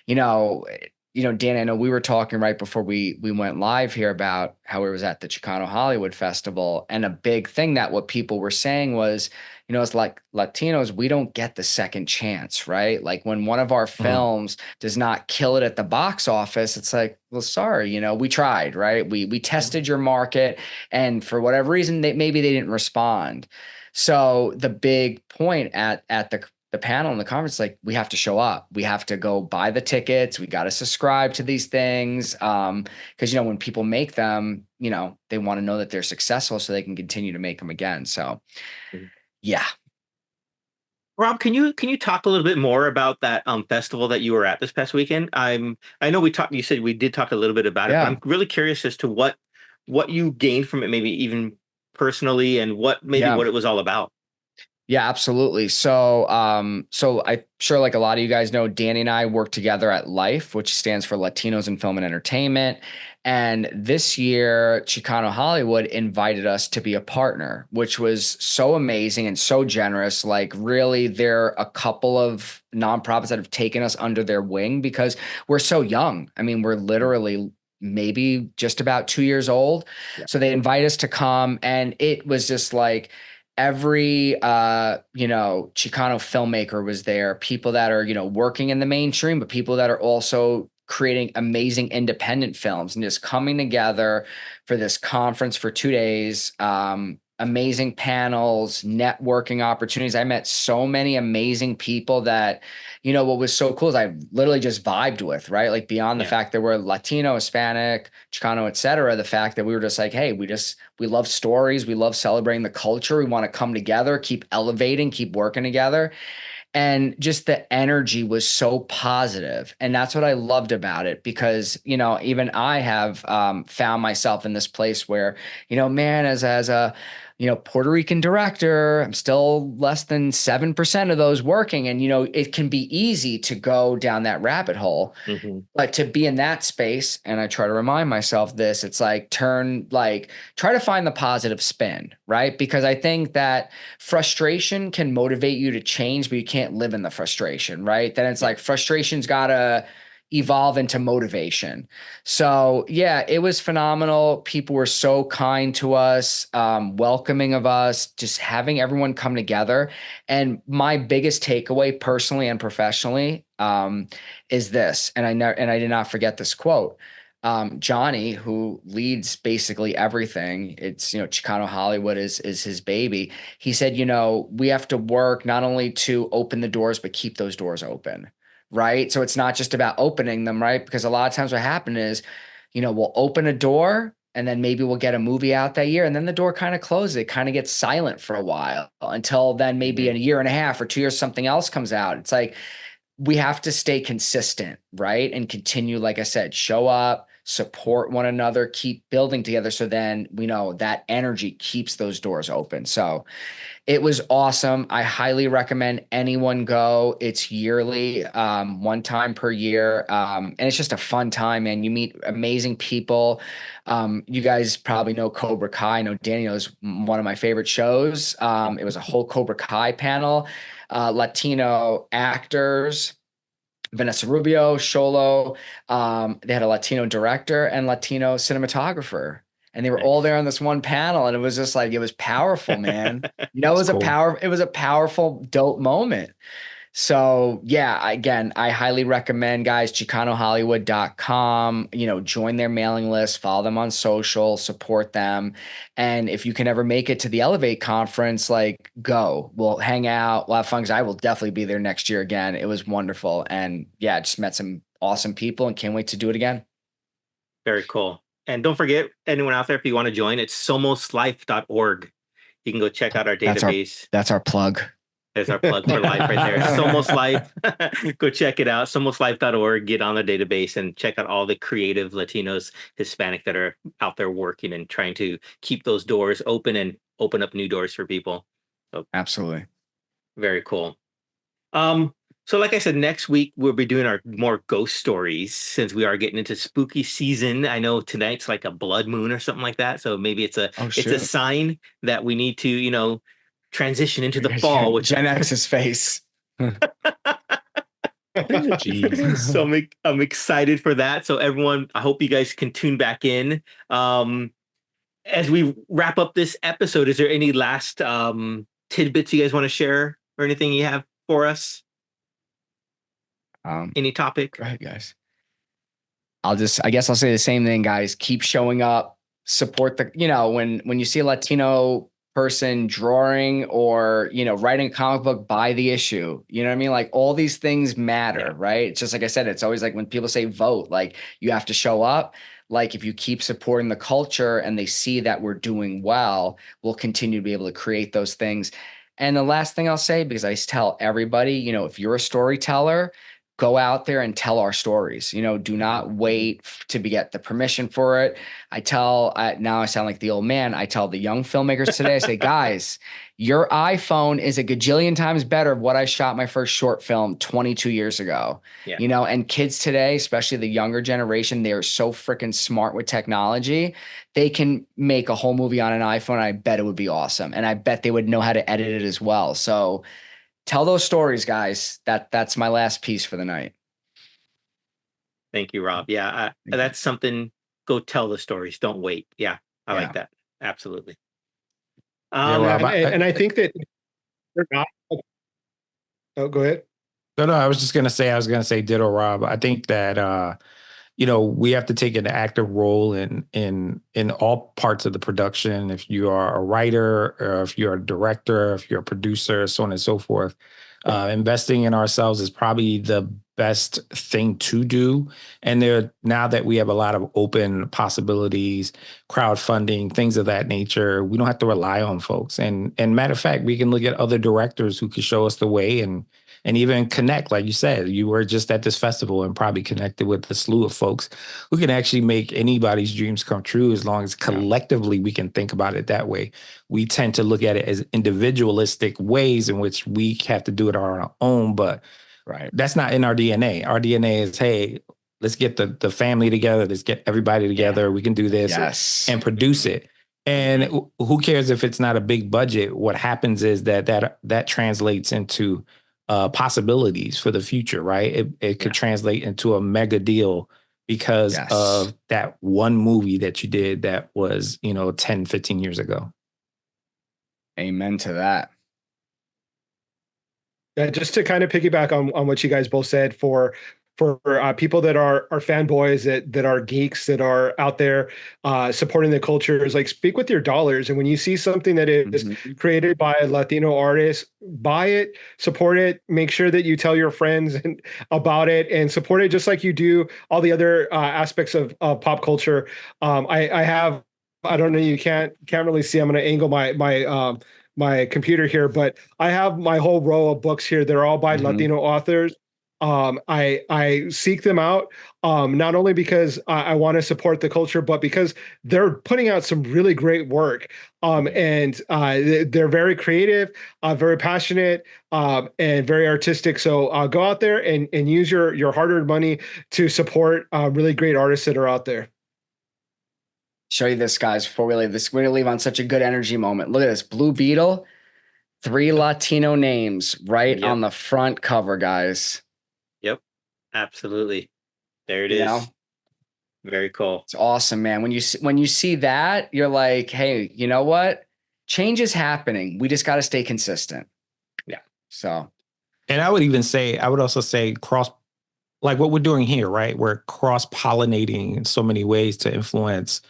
Speaker 3: Dan, I know we were talking right before we went live here about how it was at the Chicano Hollywood Festival. And a big thing that what people were saying was, it's like Latinos, we don't get the second chance, right? Like when one of our films does not kill it at the box office, it's like, well, sorry, we tried, right? We tested your market and for whatever reason, maybe they didn't respond. So the big point at the panel and the conference, like we have to show up, we have to go buy the tickets. We got to subscribe to these things. Cause when people make them, they want to know that they're successful so they can continue to make them again. So yeah.
Speaker 1: Rob, can you talk a little bit more about that festival that you were at this past weekend? I know you said we did talk a little bit about it, but I'm really curious as to what you gained from it, maybe even personally, and what it was all about.
Speaker 3: Yeah, absolutely. So I'm sure like a lot of you guys know, Danny and I work together at LIFE, which stands for Latinos in Film and Entertainment. And this year, Chicano Hollywood invited us to be a partner, which was so amazing and so generous. Like really, there are a couple of nonprofits that have taken us under their wing because we're so young. I mean, we're literally maybe just about 2 years old. Yeah. So they invite us to come and it was just like, every Chicano filmmaker was there, people that are working in the mainstream, but people that are also creating amazing independent films and just coming together for this conference for 2 days. Amazing panels, networking opportunities. I met so many amazing people that, what was so cool is I literally just vibed with, right? Like beyond the fact that we're Latino, Hispanic, Chicano, et cetera, the fact that we were just like, hey, we love stories. We love celebrating the culture. We want to come together, keep elevating, keep working together. And just the energy was so positive. And that's what I loved about it because, even I have found myself in this place where, man, as a, Puerto Rican director, I'm still less than 7% of those working. And, it can be easy to go down that rabbit hole, but to be in that space, and I try to remind myself this, it's like, try to find the positive spin, right? Because I think that frustration can motivate you to change, but you can't live in the frustration, right? Then it's like frustration's got to evolve into motivation. So yeah, it was phenomenal. People were so kind to us, welcoming of us, just having everyone come together. And my biggest takeaway personally and professionally is this, and I did not forget this quote. Johnny, who leads basically everything, it's, Chicano Hollywood is his baby. He said, we have to work not only to open the doors, but keep those doors open. Right. So it's not just about opening them, right? Because a lot of times what happens is, we'll open a door and then maybe we'll get a movie out that year and then the door kind of closes. It kind of gets silent for a while until then maybe in a year and a half or 2 years, something else comes out. It's like, we have to stay consistent, right? And continue, like I said, show up, support one another, keep building together. So then we know that energy keeps those doors open. So it was awesome. I highly recommend anyone go. It's yearly, one time per year. And it's just a fun time, man. You meet amazing people. You guys probably know Cobra Kai. I know Daniel is one of my favorite shows. It was a whole Cobra Kai panel. Latino actors, Vanessa Rubio, Sholo. They had a Latino director and Latino cinematographer. And they were all there on this one panel. And it was just like, it was powerful, man. You know, it was a powerful, dope moment. So yeah, again, I highly recommend, guys, chicanohollywood.com, join their mailing list, follow them on social, support them. And if you can ever make it to the Elevate conference, like, go, we'll hang out, we'll have fun. 'Cause I will definitely be there next year again. It was wonderful. And yeah, just met some awesome people and can't wait to do it again.
Speaker 1: Very cool. And don't forget, anyone out there, if you want to join, it's somoslife.org. You can go check out our database.
Speaker 3: That's our plug.
Speaker 1: There's our plug for life right there. Somos Life. Go check it out. Somoslife.org. Get on the database and check out all the creative Latinos, Hispanic that are out there working and trying to keep those doors open and open up new doors for people. So,
Speaker 3: absolutely.
Speaker 1: Very cool. So like I said, next week we'll be doing our more ghost stories since we are getting into spooky season. I know tonight's like a blood moon or something like that. So maybe it's a sign that we need to, transition into the fall with
Speaker 3: Gen X's face.
Speaker 1: So I'm excited for that. So everyone, I hope you guys can tune back in. As we wrap up this episode, is there any last tidbits you guys want to share or anything you have for us? Any topic?
Speaker 3: Go ahead, guys. I guess I'll say the same thing, guys. Keep showing up, support when you see a Latino person drawing or writing a comic book, buy the issue. You know what I mean? Like, all these things matter, right? It's just like I said, it's always like when people say vote, like, you have to show up. Like, if you keep supporting the culture and they see that we're doing well, we'll continue to be able to create those things. And the last thing I'll say, because I tell everybody, if you're a storyteller, go out there and tell our stories. Do not wait to get the permission for it. Now I sound like the old man. I tell the young filmmakers today, I say, guys, your iPhone is a gajillion times better of what I shot my first short film 22 years ago. Yeah. And kids today, especially the younger generation, they are so freaking smart with technology. They can make a whole movie on an iPhone. I bet it would be awesome. And I bet they would know how to edit it as well. So tell those stories, guys. That's my last piece for the night.
Speaker 1: Thank you, Rob. Yeah, that's something. Go tell the stories. Don't wait. Yeah, I like that. Absolutely.
Speaker 4: Rob, and I think that they're not. Oh, go ahead.
Speaker 2: No, I was just going to say ditto, Rob. I think that, we have to take an active role in all parts of the production. If you are a writer, or if you're a director, if you're a producer, so on and so forth, investing in ourselves is probably the best thing to do. And now that we have a lot of open possibilities, crowdfunding, things of that nature, we don't have to rely on folks. And matter of fact, we can look at other directors who can show us the way and even connect. Like you said, you were just at this festival and probably connected with a slew of folks who can actually make anybody's dreams come true, as long as collectively we can think about it that way. We tend to look at it as individualistic ways in which we have to do it on our own, but that's not in our DNA. Our DNA is, hey, let's get the family together. Let's get everybody together. Yeah. We can do this and produce it. And who cares if it's not a big budget? What happens is that translates into possibilities for the future, right? It could translate into a mega deal because of that one movie that you did that was, 10, 15 years ago.
Speaker 3: Amen to that.
Speaker 4: Yeah, just to kind of piggyback on what you guys both said, for people that are fanboys, that are geeks, that are out there supporting the culture, is like, speak with your dollars. And when you see something that is created by a Latino artist, buy it, support it, make sure that you tell your friends about it, and support it just like you do all the other aspects of pop culture. I don't know, you can't really see, I'm going to angle my computer here, but I have my whole row of books here. They're all by Latino authors. I seek them out, not only because I want to support the culture, but because they're putting out some really great work. And they're very creative, very passionate, and very artistic. So go out there and use your hard-earned money to support really great artists that are out there.
Speaker 3: Show you this, guys, before we leave this. We're going to leave on such a good energy moment. Look at this Blue Beetle. 3 Latino names right on the front cover, guys.
Speaker 1: Yep, absolutely. There it
Speaker 3: You
Speaker 1: is.
Speaker 3: know?
Speaker 1: Very cool.
Speaker 3: It's awesome, man. When you see that, you're like, hey, you know what? Change is happening. We just got to stay consistent.
Speaker 1: Yeah.
Speaker 3: So.
Speaker 2: And I would also say like what we're doing here, right? We're cross-pollinating in so many ways to influence,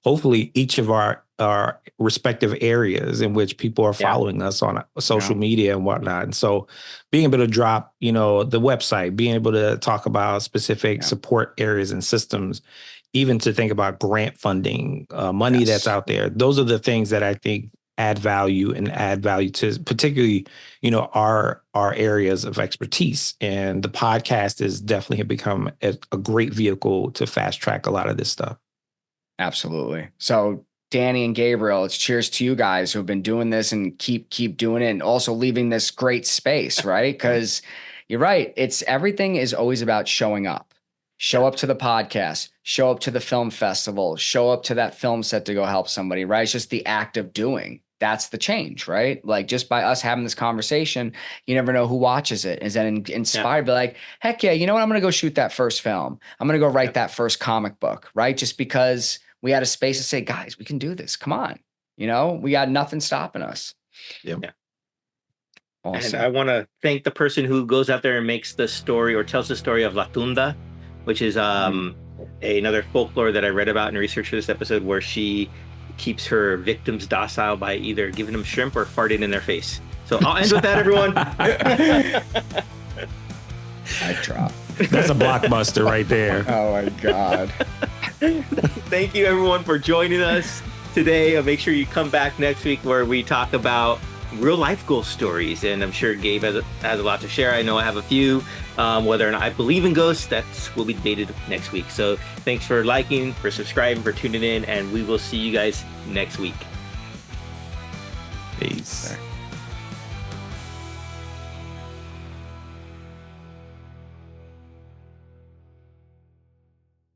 Speaker 2: hopefully, each of our respective areas in which people are following us on social media and whatnot. And so being able to drop, the website, being able to talk about specific support areas and systems, even to think about grant funding, money that's out there. Those are the things that I think add value to particularly, our areas of expertise. And the podcast is definitely become a great vehicle to fast track a lot of this stuff.
Speaker 3: Absolutely. So Danny and Gabriel, it's cheers to you guys who have been doing this and keep doing it, and also leaving this great space, right? Because you're right. Everything is always about showing up. Show up to the podcast, show up to the film festival, show up to that film set to go help somebody, right? It's just the act of doing. That's the change, right? Like, just by us having this conversation, you never know who watches it. Is then inspired, be like, heck yeah, you know what? I'm going to go shoot that first film. I'm going to go write that first comic book, right? Just because we had a space to say, guys, we can do this. Come on. We got nothing stopping us.
Speaker 2: Yeah.
Speaker 3: Awesome.
Speaker 1: And I want to thank the person who goes out there and makes the story or tells the story of La Tunda, which is another folklore that I read about in research for this episode, where she keeps her victims docile by either giving them shrimp or farting in their face. So I'll end with that, everyone.
Speaker 3: I drop.
Speaker 2: That's a blockbuster right there.
Speaker 3: Oh my God.
Speaker 1: Thank you, everyone, for joining us today. Make sure you come back next week where we talk about real life goal stories. And I'm sure Gabe has a lot to share. I know I have a few. Whether or not I believe in ghosts, that will be debated next week. So thanks for liking, for subscribing, for tuning in, and we will see you guys next week.
Speaker 2: Peace.